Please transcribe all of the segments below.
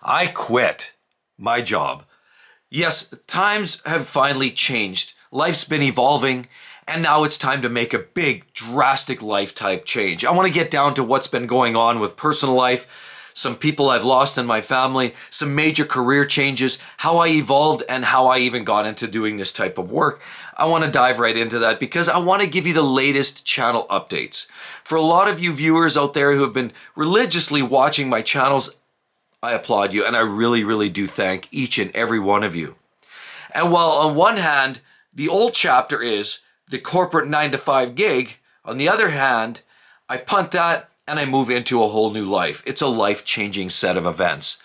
I quit my job. Yes, times have finally changed. Life's been evolving, and now it's time to make a big, drastic life type change. I want to get down to what's been going on with personal life, some people I've lost in my family, some major career changes, how I evolved, and how I even got into doing this type of work. I want to dive right into that because I want to give you the latest channel updates. For a lot of you viewers out there who have been religiously watching my channels, I applaud you, and I really, really do thank each and every one of you. And while on one hand, the old chapter is the corporate 9-to-5 gig, on the other hand, I punt that and I move into a whole new life. It's a life-changing set of events.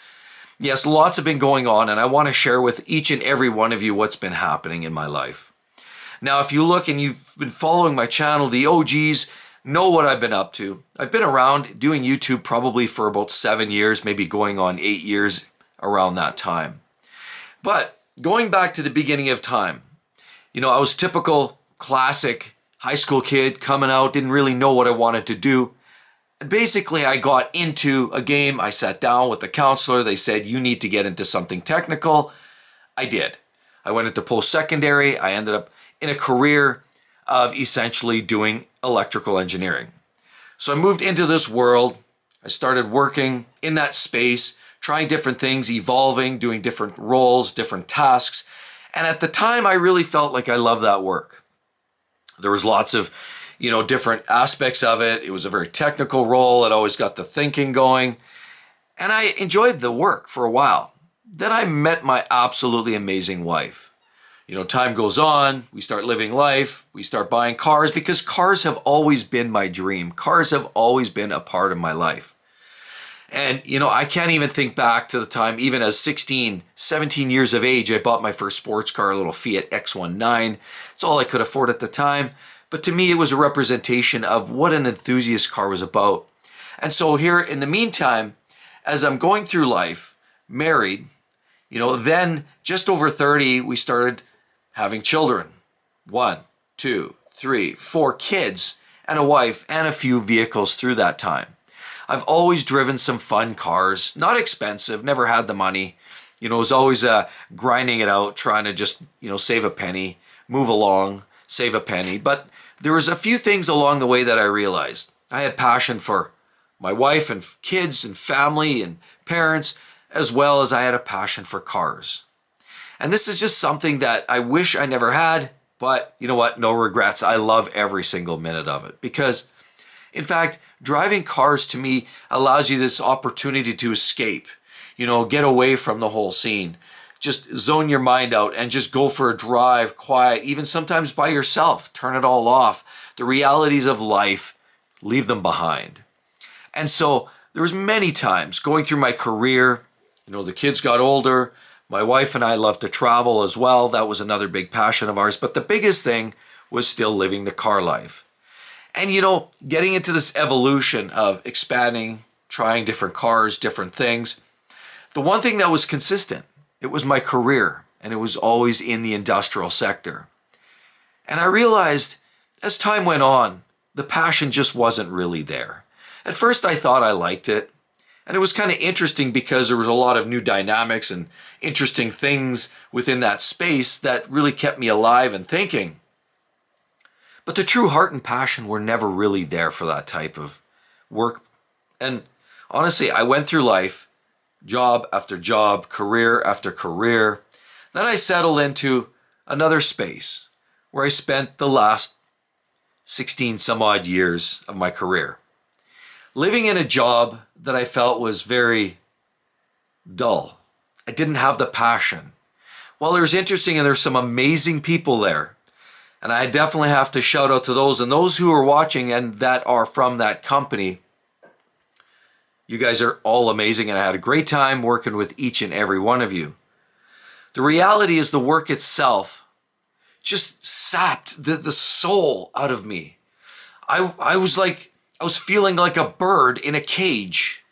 Yes, lots have been going on, and I want to share with each and every one of you what's been happening in my life. Now, if you look and you've been following my channel, the OGs know what I've been up to. I've been around doing YouTube probably for about 7 years, maybe going on 8 years around that time. But going back to the beginning of time, I was typical, classic high school kid coming out, didn't really know what I wanted to do. And basically, I got into a game. I sat down with the counselor. They said, you need to get into something technical. I did. I went into post-secondary. I ended up in a career of essentially doing electrical engineering. So I moved into this world. I started working in that space, trying different things, evolving, doing different roles, different tasks. And at the time, I really felt like I loved that work. There was lots of, different aspects of it. It was a very technical role. It always got the thinking going. And I enjoyed the work for a while. Then I met my absolutely amazing wife. Time goes on, we start living life, we start buying cars because cars have always been my dream. Cars have always been a part of my life. And, I can't even think back to the time, even as 16, 17 years of age, I bought my first sports car, a little Fiat X19. It's all I could afford at the time. But to me, it was a representation of what an enthusiast car was about. And so here, in the meantime, as I'm going through life, married, then just over 30, we started having children. 1, 2, 3, 4 kids and a wife and a few vehicles through that time. I've always driven some fun cars, not expensive, never had the money. Was always grinding it out, trying to just, save a penny, move along, save a penny. But there was a few things along the way that I realized. I had passion for my wife and kids and family and parents, as well as I had a passion for cars. And this is just something that I wish I never had, but you know what? No regrets. I love every single minute of it because, in fact, driving cars to me allows you this opportunity to escape, get away from the whole scene. Just zone your mind out and just go for a drive, quiet, even sometimes by yourself. Turn it all off. The realities of life, leave them behind. And so there was many times going through my career, the kids got older. My wife and I love to travel as well. That was another big passion of ours. But the biggest thing was still living the car life. And, getting into this evolution of expanding, trying different cars, different things. The one thing that was consistent, it was my career. And it was always in the industrial sector. And I realized as time went on, the passion just wasn't really there. At first, I thought I liked it. And it was kind of interesting because there was a lot of new dynamics and interesting things within that space that really kept me alive and thinking. But the true heart and passion were never really there for that type of work. And honestly, I went through life, job after job, career after career. Then I settled into another space where I spent the last 16 some odd years of my career. Living in a job that I felt was very dull. I didn't have the passion. Well, it was interesting and there's some amazing people there. And I definitely have to shout out to those and those who are watching and that are from that company. You guys are all amazing and I had a great time working with each and every one of you. The reality is the work itself just sapped the soul out of me. I was feeling like a bird in a cage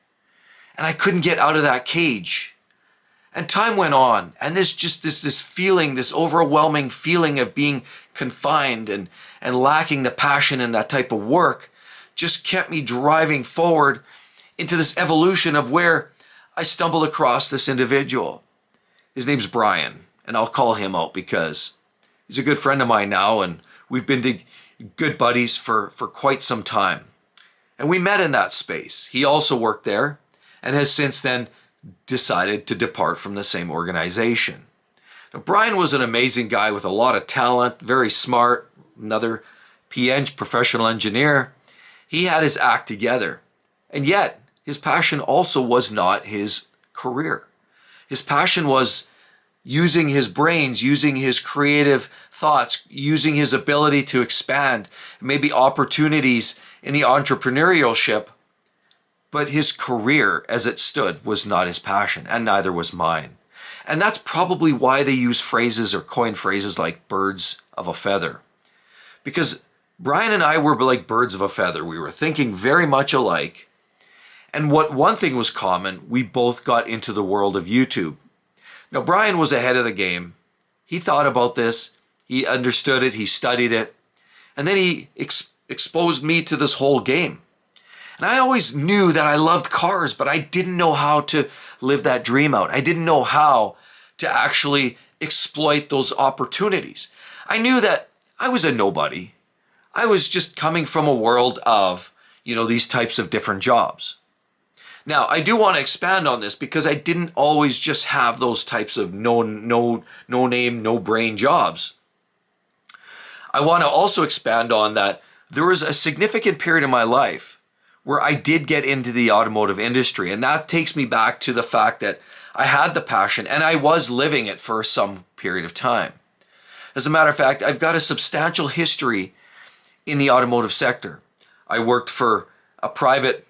and I couldn't get out of that cage. And time went on and this feeling, this overwhelming feeling of being confined and lacking the passion in that type of work just kept me driving forward into this evolution of where I stumbled across this individual. His name's Brian, and I'll call him out because he's a good friend of mine now, and we've been good buddies for quite some time. And we met in that space. He also worked there and has since then decided to depart from the same organization. Now, Brian was an amazing guy with a lot of talent, very smart, another PN, professional engineer. He had his act together. And yet, his passion also was not his career. His passion was using his brains, using his creative thoughts, using his ability to expand, maybe opportunities in the entrepreneurship. But his career as it stood was not his passion, and neither was mine. And that's probably why they use phrases or coin phrases like birds of a feather. Because Brian and I were like birds of a feather. We were thinking very much alike. And what one thing was common, we both got into the world of YouTube. Now, Brian was ahead of the game. He thought about this. He understood it. He studied it. And then he exposed me to this whole game. And I always knew that I loved cars, but I didn't know how to live that dream out. I didn't know how to actually exploit those opportunities. I knew that I was a nobody. I was just coming from a world of, these types of different jobs. Now, I do want to expand on this because I didn't always just have those types of no name, no brain jobs. I want to also expand on that there was a significant period in my life where I did get into the automotive industry. And that takes me back to the fact that I had the passion and I was living it for some period of time. As a matter of fact, I've got a substantial history in the automotive sector. I worked for a private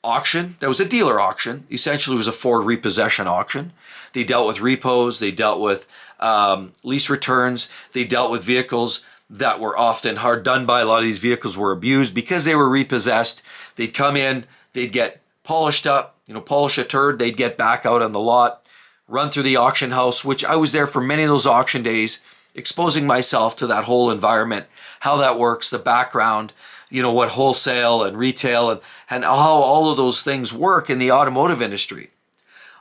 auction that was a dealer auction. Essentially, it was a Ford repossession auction. They dealt with repos. They dealt with lease returns. They dealt with vehicles that were often hard done by. A lot of these vehicles were abused because they were repossessed. They'd come in, they'd get polished up, polish a turd, they'd get back out on the lot, run through the auction house, which I was there for many of those auction days, exposing myself to that whole environment, how that works, the background, what wholesale and retail and how all of those things work in the automotive industry.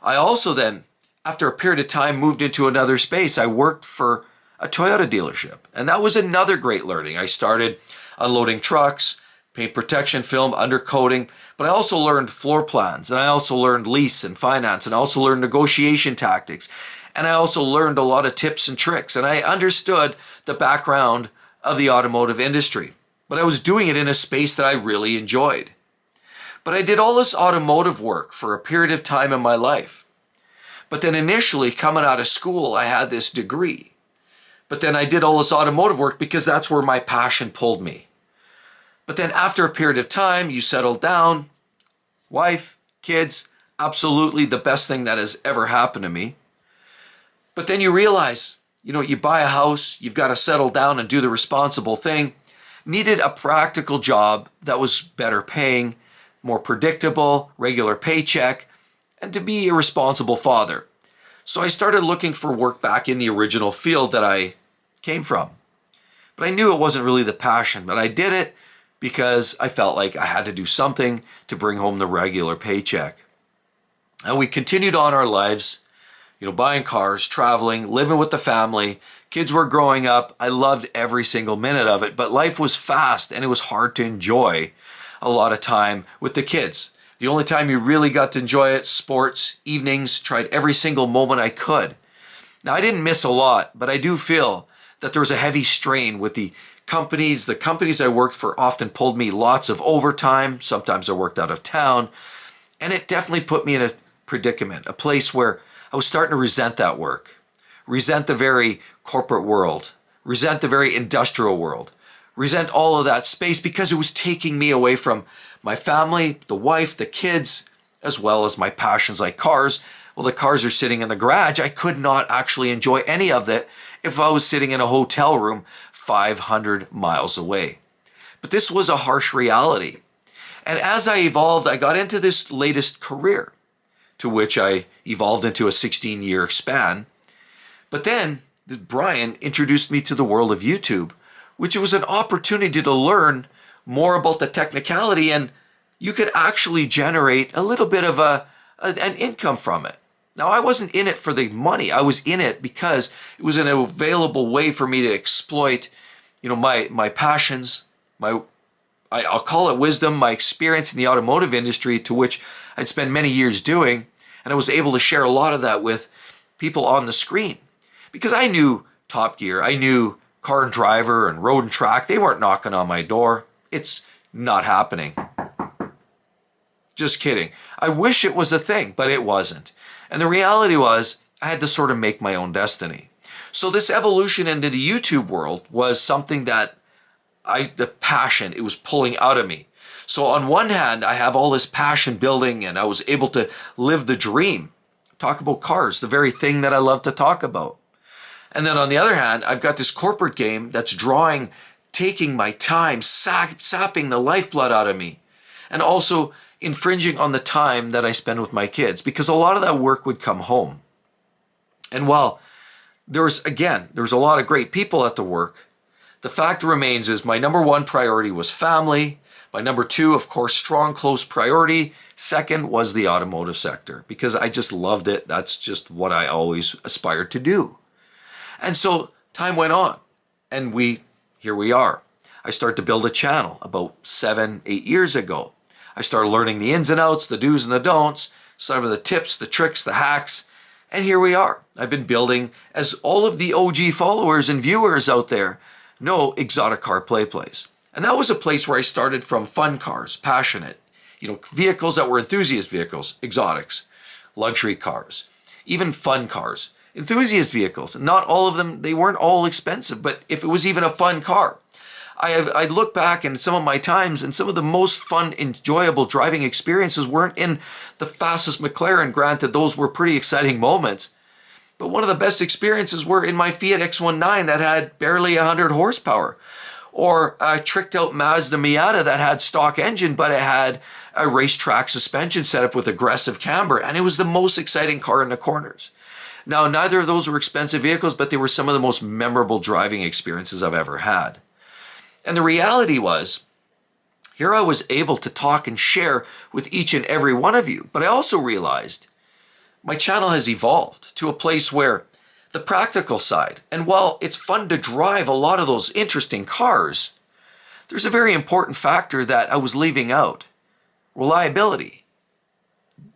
I also then, after a period of time, moved into another space. I worked for a Toyota dealership, and that was another great learning. I started unloading trucks, paint protection film, undercoating, but I also learned floor plans, and I also learned lease and finance, and I also learned negotiation tactics, and I also learned a lot of tips and tricks, and I understood the background of the automotive industry. But I was doing it in a space that I really enjoyed. But I did all this automotive work for a period of time in my life. But then initially, coming out of school, I had this degree. But then I did all this automotive work because that's where my passion pulled me. But then after a period of time, you settle down, wife, kids, absolutely the best thing that has ever happened to me. But then you realize, you buy a house, you've got to settle down and do the responsible thing. Needed a practical job that was better paying, more predictable, regular paycheck, and to be a responsible father. So I started looking for work back in the original field that I came from. But I knew it wasn't really the passion, but I did it because I felt like I had to do something to bring home the regular paycheck. And we continued on our lives, buying cars, traveling, living with the family. Kids were growing up. I loved every single minute of it, but life was fast and it was hard to enjoy a lot of time with the kids. The only time you really got to enjoy it, sports, evenings, tried every single moment I could. Now, I didn't miss a lot, but I do feel that there was a heavy strain with the companies. The companies I worked for often pulled me lots of overtime. Sometimes I worked out of town. And it definitely put me in a predicament, a place where I was starting to resent that work, resent the very corporate world, resent the very industrial world, resent all of that space because it was taking me away from my family, the wife, the kids, as well as my passions like cars. Well, the cars are sitting in the garage. I could not actually enjoy any of it if I was sitting in a hotel room 500 miles away. But this was a harsh reality. And as I evolved, I got into this latest career, to which I evolved into a 16-year span. But then Brian introduced me to the world of YouTube, which was an opportunity to learn more about the technicality, and you could actually generate a little bit of a an income from it. Now, I wasn't in it for the money. I was in it because it was an available way for me to exploit, my passions, I'll call it wisdom, my experience in the automotive industry, to which I'd spent many years doing, and I was able to share a lot of that with people on the screen. Because I knew Top Gear, I knew Car and Driver and Road and Track, they weren't knocking on my door. It's not happening. Just kidding. I wish it was a thing, but it wasn't. And the reality was, I had to sort of make my own destiny. So this evolution into the YouTube world was something that the passion, it was pulling out of me. So on one hand, I have all this passion building and I was able to live the dream. Talk about cars, the very thing that I love to talk about. And then on the other hand, I've got this corporate game that's taking my time, sapping the lifeblood out of me. And also infringing on the time that I spend with my kids, because a lot of that work would come home. And while there was a lot of great people at the work, the fact remains is my number one priority was family. My number two, of course, strong, close priority. Second was the automotive sector, because I just loved it. That's just what I always aspired to do. And so time went on, and here we are. I started to build a channel about 7-8 years ago. I started learning the ins and outs, the do's and the don'ts, some of the tips, the tricks, the hacks, and here we are. I've been building, as all of the OG followers and viewers out there know, Exoticcar PlayPlace. And that was a place where I started from fun cars, passionate, vehicles that were enthusiast vehicles, exotics, luxury cars, even fun cars, enthusiast vehicles. Not all of them, they weren't all expensive, but if it was even a fun car, I look back in some of my times, and some of the most fun, enjoyable driving experiences weren't in the fastest McLaren. Granted, those were pretty exciting moments. But one of the best experiences were in my Fiat X19 that had barely 100 horsepower. Or a tricked out Mazda Miata that had stock engine, but it had a racetrack suspension setup with aggressive camber. And it was the most exciting car in the corners. Now, neither of those were expensive vehicles, but they were some of the most memorable driving experiences I've ever had. And the reality was, here I was able to talk and share with each and every one of you. But I also realized my channel has evolved to a place where the practical side, and while it's fun to drive a lot of those interesting cars, there's a very important factor that I was leaving out. Reliability,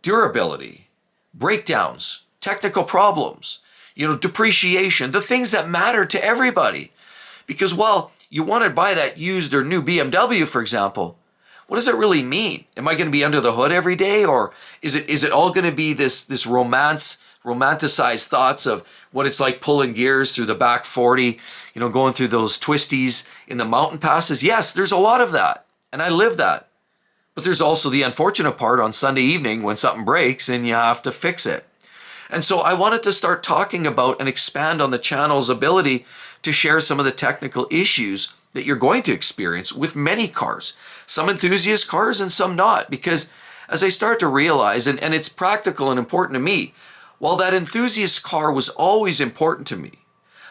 durability, breakdowns, technical problems, depreciation, the things that matter to everybody. Because while you want to buy that used or new BMW, for example, what does it really mean? Am I going to be under the hood every day? Or is it all going to be this romanticized thoughts of what it's like pulling gears through the back 40, going through those twisties in the mountain passes? Yes, there's a lot of that. And I live that. But there's also the unfortunate part on Sunday evening when something breaks and you have to fix it. And so I wanted to start talking about and expand on the channel's ability to share some of the technical issues that you're going to experience with many cars, some enthusiast cars and some not, because as I start to realize, and it's practical and important to me, while that enthusiast car was always important to me,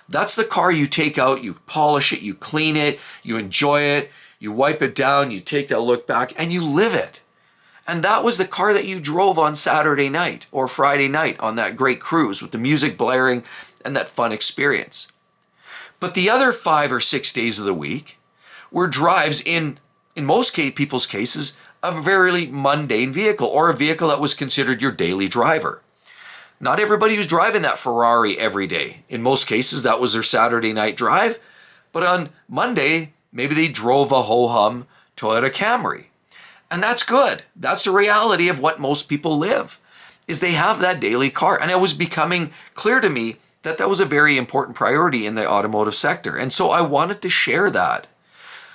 that's the car you take out, you polish it, you clean it, you enjoy it, you wipe it down, you take that look back, and you live it. And that was the car that you drove on Saturday night or Friday night on that great cruise with the music blaring and that fun experience. But the other 5 or 6 days of the week were drives in most people's cases, a very mundane vehicle, or a vehicle that was considered your daily driver. Not everybody was driving that Ferrari every day. In most cases, that was their Saturday night drive. But on Monday, maybe they drove a ho-hum Toyota Camry. And that's good. That's the reality of what most people live, is they have that daily car. And it was becoming clear to me that that was a very important priority in the automotive sector. And so I wanted to share that.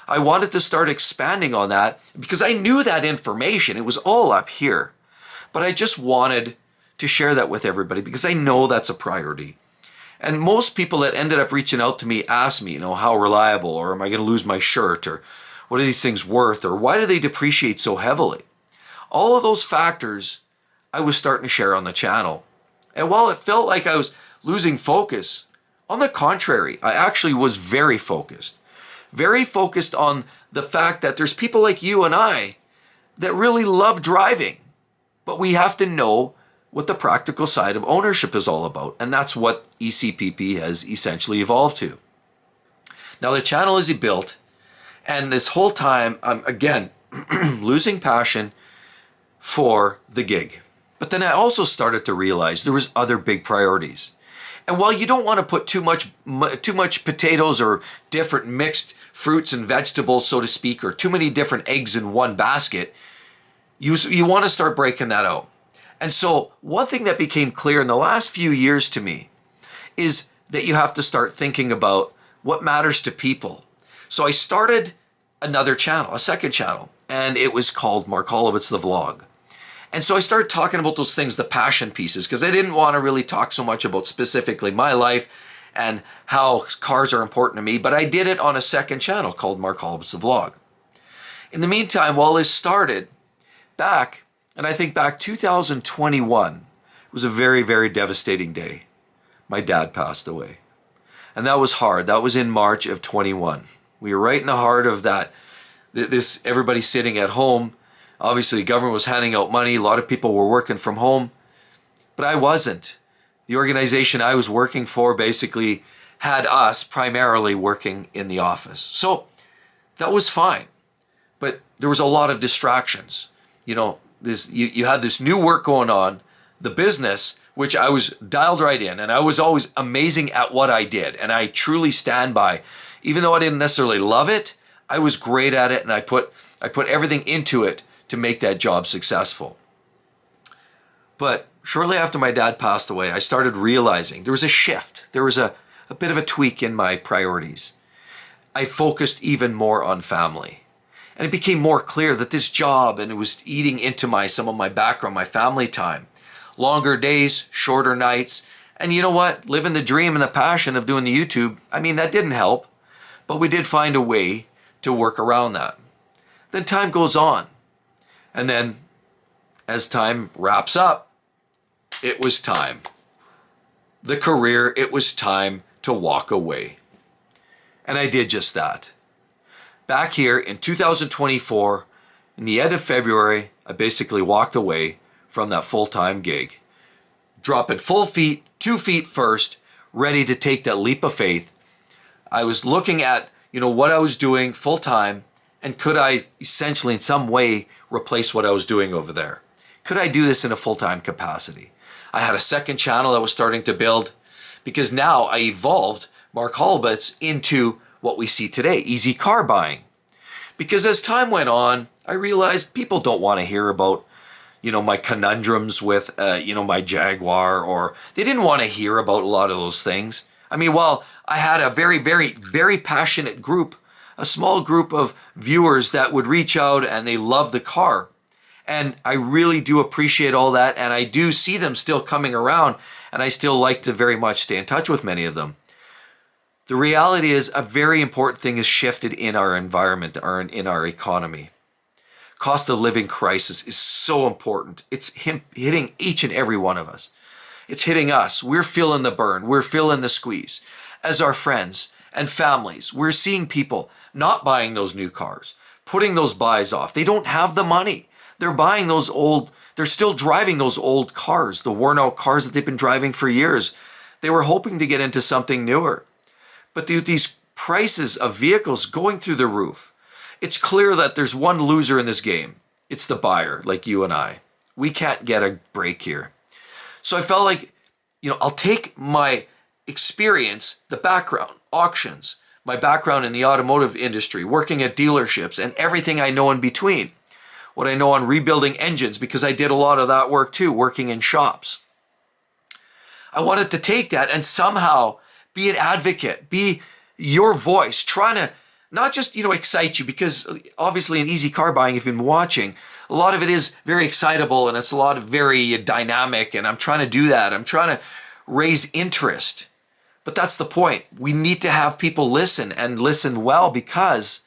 I wanted to start expanding on that because I knew that information. It was all up here. But I just wanted to share that with everybody because I know that's a priority. And most people that ended up reaching out to me asked me, how reliable, or am I going to lose my shirt, or what are these things worth, or why do they depreciate so heavily? All of those factors I was starting to share on the channel. And while it felt like I was losing focus, on the contrary, I actually was very focused on the fact that there's people like you and I that really love driving. But we have to know what the practical side of ownership is all about. And that's what ECPP has essentially evolved to. Now the channel is built, and this whole time I'm again losing passion for the gig. But then I also started to realize there was other big priorities. And while you don't want to put too much potatoes or different mixed fruits and vegetables, so to speak, or too many different eggs in one basket, you want to start breaking that out. And so one thing that became clear in the last few years to me is that you have to start thinking about what matters to people. So I started another channel, a second channel, and it was called Mark Holowitz the Vlog. And so I started talking about those things, the passion pieces, because I didn't want to really talk so much about specifically my life and how cars are important to me, but I did it on a second channel called Mark Holowitz the Vlog. In the meantime, while this started back, and I think back 2021 was a very, very devastating day. My dad passed away. And that was hard. That was in March of 21. We were right in the heart of that. Everybody sitting at home. Obviously, the government was handing out money. A lot of people were working from home. But I wasn't. The organization I was working for basically had us primarily working in the office. So that was fine. But there was a lot of distractions. You know, you had this new work going on, the business, which I was dialed right in, and I was always amazing at what I did, and I truly stand by. Even though I didn't necessarily love it, I was great at it, and I put everything into it to make that job successful. But shortly after my dad passed away, I started realizing there was a shift. There was a bit of a tweak in my priorities. I focused even more on family. And it became more clear that this job, and it was eating into some of my background, my family time. Longer days, shorter nights. And you know what? Living the dream and the passion of doing the YouTube, I mean, that didn't help. But we did find a way to work around that. Then time goes on. And then as time wraps up, it was time. The career, it was time to walk away. And I did just that. Back here in 2024, in the end of February, I basically walked away from that full-time gig. Dropping 2 feet first, ready to take that leap of faith. I was looking at, what I was doing full-time, and could I essentially in some way replace what I was doing over there? Could I do this in a full-time capacity? I had a second channel that was starting to build, because now I evolved Mark Holowitz into what we see today, easy car buying. Because as time went on, I realized people don't want to hear about, my conundrums with, my Jaguar, or they didn't want to hear about a lot of those things. I mean, while I had a very, very, very passionate group, a small group of viewers that would reach out and they love the car. And I really do appreciate all that. And I do see them still coming around, and I still like to very much stay in touch with many of them. The reality is a very important thing has shifted in our environment, or in our economy. Cost of living crisis is so important. It's hitting each and every one of us. It's hitting us. We're feeling the burn. We're feeling the squeeze. As our friends and families, we're seeing people not buying those new cars, putting those buys off. They don't have the money. They're buying they're still driving those old cars, the worn out cars that they've been driving for years. They were hoping to get into something newer. But these prices of vehicles going through the roof, it's clear that there's one loser in this game. It's the buyer, like you and I. We can't get a break here. So I felt like, I'll take my experience, the background, auctions, my background in the automotive industry, working at dealerships, and everything I know in between. What I know on rebuilding engines, because I did a lot of that work too, working in shops. I wanted to take that and somehow be an advocate, be your voice, trying to not just, excite you, because obviously in easy car buying, if you've been watching, a lot of it is very excitable and it's a lot of very dynamic, and I'm trying to do that. I'm trying to raise interest. But that's the point. We need to have people listen, and listen well, because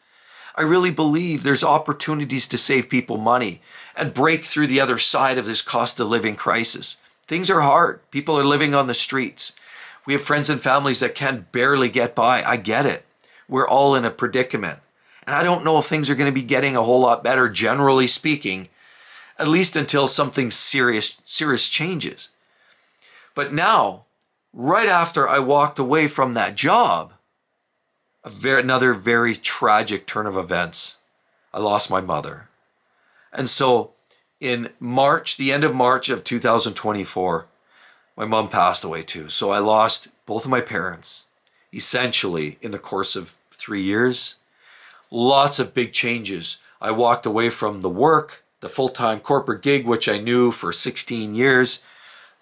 I really believe there's opportunities to save people money and break through the other side of this cost of living crisis. Things are hard. People are living on the streets. We have friends and families that can barely get by. I get it. We're all in a predicament. And I don't know if things are going to be getting a whole lot better, generally speaking, at least until something serious changes. But now, right after I walked away from that job, another very tragic turn of events. I lost my mother. And so in March, the end of March of 2024, my mom passed away too. So I lost both of my parents, essentially in the course of 3 years. Lots of big changes. I walked away from the work, the full-time corporate gig, which I knew for 16 years,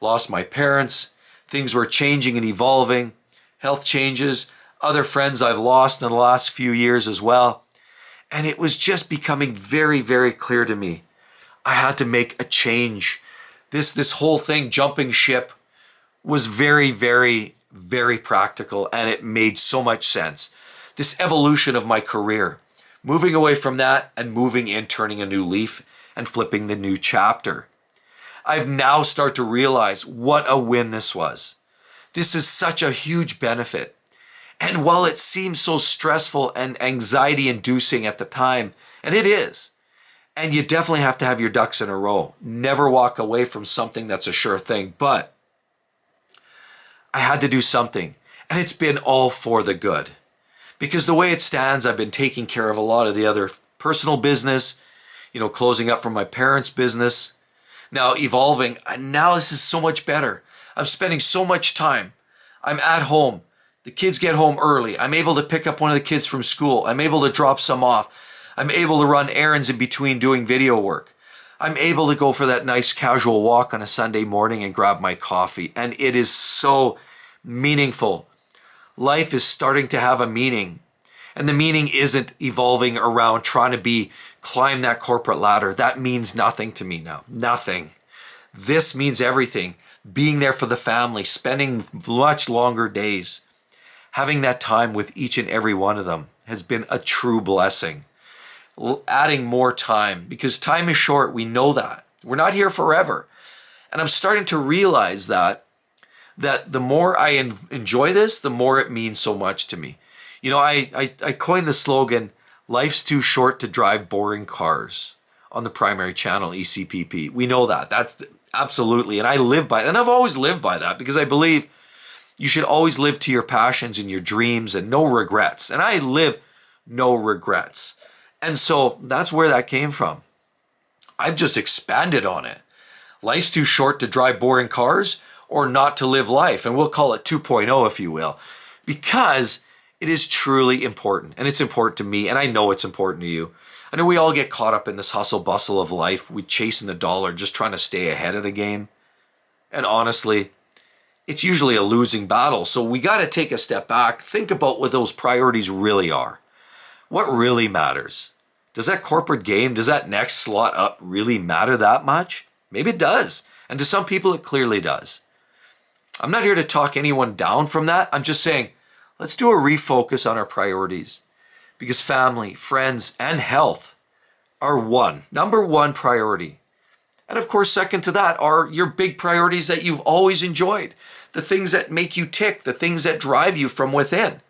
lost my parents. Things were changing and evolving, health changes, other friends I've lost in the last few years as well. And it was just becoming very, very clear to me. I had to make a change. This whole thing, jumping ship, was very, very, very practical, and it made so much sense. This evolution of my career, moving away from that and moving in, turning a new leaf and flipping the new chapter. I've now started to realize what a win this was. This is such a huge benefit. And while it seems so stressful and anxiety inducing at the time, and it is, and you definitely have to have your ducks in a row. Never walk away from something that's a sure thing, but I had to do something, and it's been all for the good. Because the way it stands, I've been taking care of a lot of the other personal business, closing up from my parents' business, now evolving, and now this is so much better. I'm spending so much time. I'm at home. The kids get home early. I'm able to pick up one of the kids from school. I'm able to drop some off. I'm able to run errands in between doing video work. I'm able to go for that nice casual walk on a Sunday morning and grab my coffee. And it is so meaningful. Life is starting to have a meaning. And the meaning isn't evolving around trying to climb that corporate ladder. That means nothing to me now. Nothing. This means everything. Being there for the family, spending much longer days, having that time with each and every one of them has been a true blessing. Adding more time, because time is short. We know that. We're not here forever. And I'm starting to realize that the more I enjoy this, the more it means so much to me. I coined the slogan, life's too short to drive boring cars, on the primary channel, ECPP. We know that. That's absolutely. And I live by it. And I've always lived by that because I believe you should always live to your passions and your dreams and no regrets. And I live no regrets. And so that's where that came from. I've just expanded on it. Life's too short to drive boring cars or not to live life. And we'll call it 2.0, if you will, because it is truly important. And it's important to me. And I know it's important to you. I know we all get caught up in this hustle bustle of life. We chasing the dollar, just trying to stay ahead of the game. And honestly, it's usually a losing battle. So we got to take a step back, think about what those priorities really are. What really matters? Does that corporate game, does that next slot up really matter that much? Maybe it does. And to some people, it clearly does. I'm not here to talk anyone down from that. I'm just saying, let's do a refocus on our priorities. Because family, friends, and health are number one priority. And of course, second to that are your big priorities that you've always enjoyed. The things that make you tick, the things that drive you from within.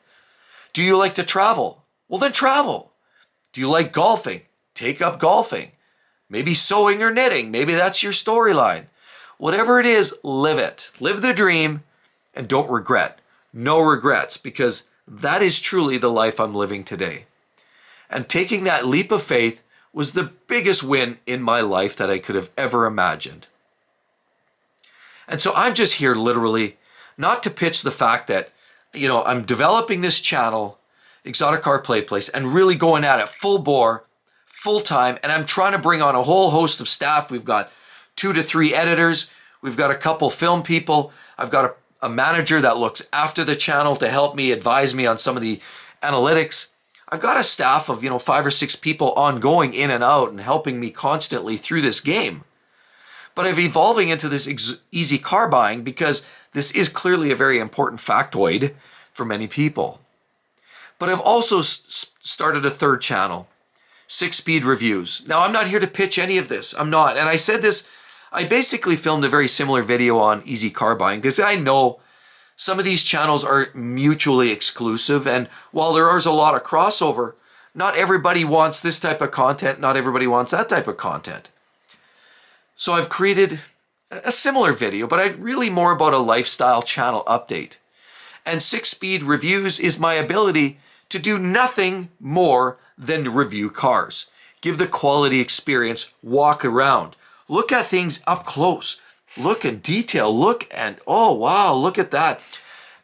Do you like to travel? Well, then travel. Do you like golfing? Take up golfing. Maybe sewing or knitting. Maybe that's your storyline. Whatever it is, live it. Live the dream and don't regret. No regrets, because that is truly the life I'm living today. And taking that leap of faith was the biggest win in my life that I could have ever imagined. And so I'm just here literally not to pitch the fact that, I'm developing this channel, Exoticcar PlayPlace, and really going at it full bore, full time. And I'm trying to bring on a whole host of staff. We've got 2 to 3 editors. We've got a couple film people. I've got a manager that looks after the channel to help me, advise me on some of the analytics. I've got a staff of, 5 or 6 people ongoing in and out and helping me constantly through this game. But I'm evolving into this easy car buying because this is clearly a very important factoid for many people. But I've also started a third channel, 6-Speed Reviews. Now, I'm not here to pitch any of this. I'm not. And I said this, I basically filmed a very similar video on easy car buying because I know some of these channels are mutually exclusive. And while there is a lot of crossover, not everybody wants this type of content. Not everybody wants that type of content. So I've created a similar video, but really more about a lifestyle channel update. And 6-speed reviews is my ability to do nothing more than review cars. Give the quality experience, walk around, look at things up close, look in detail, look and oh wow, look at that.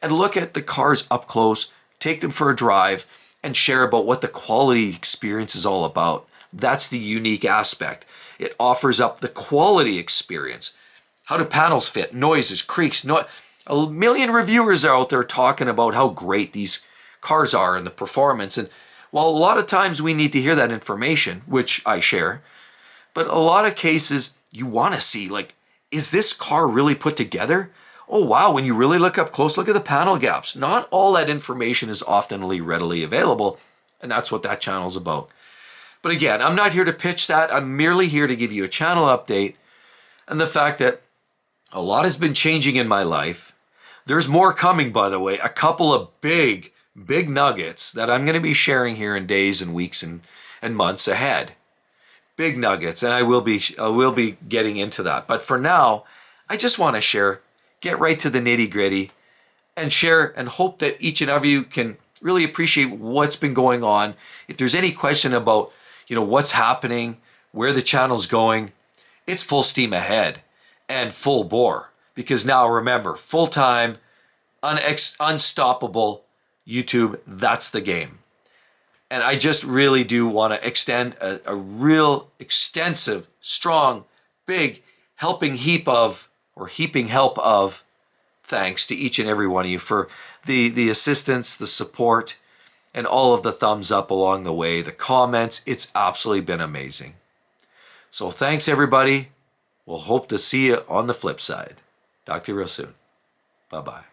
And look at the cars up close, take them for a drive, and share about what the quality experience is all about. That's the unique aspect. It offers up the quality experience. How do panels fit? Noises, creaks, a million reviewers are out there talking about how great these cars are and the performance. And while a lot of times we need to hear that information, which I share, but a lot of cases you want to see, like, is this car really put together? Oh wow, when you really look up close, look at the panel gaps. Not all that information is often readily available, and that's what that channel is about. But again, I'm not here to pitch that. I'm merely here to give you a channel update and the fact that a lot has been changing in my life. There's more coming, by the way, a couple of big nuggets that I'm going to be sharing here in days and weeks and months ahead. Big nuggets, and I will be getting into that. But for now, I just want to share, get right to the nitty-gritty, and share and hope that each and every you can really appreciate what's been going on. If there's any question about, what's happening, where the channel's going, it's full steam ahead and full bore. Because now remember, full-time, unstoppable YouTube, that's the game. And I just really do want to extend a real extensive, strong, big heaping help of thanks to each and every one of you for the assistance, the support, and all of the thumbs up along the way, the comments. It's absolutely been amazing. So thanks, everybody. We'll hope to see you on the flip side. Talk to you real soon. Bye-bye.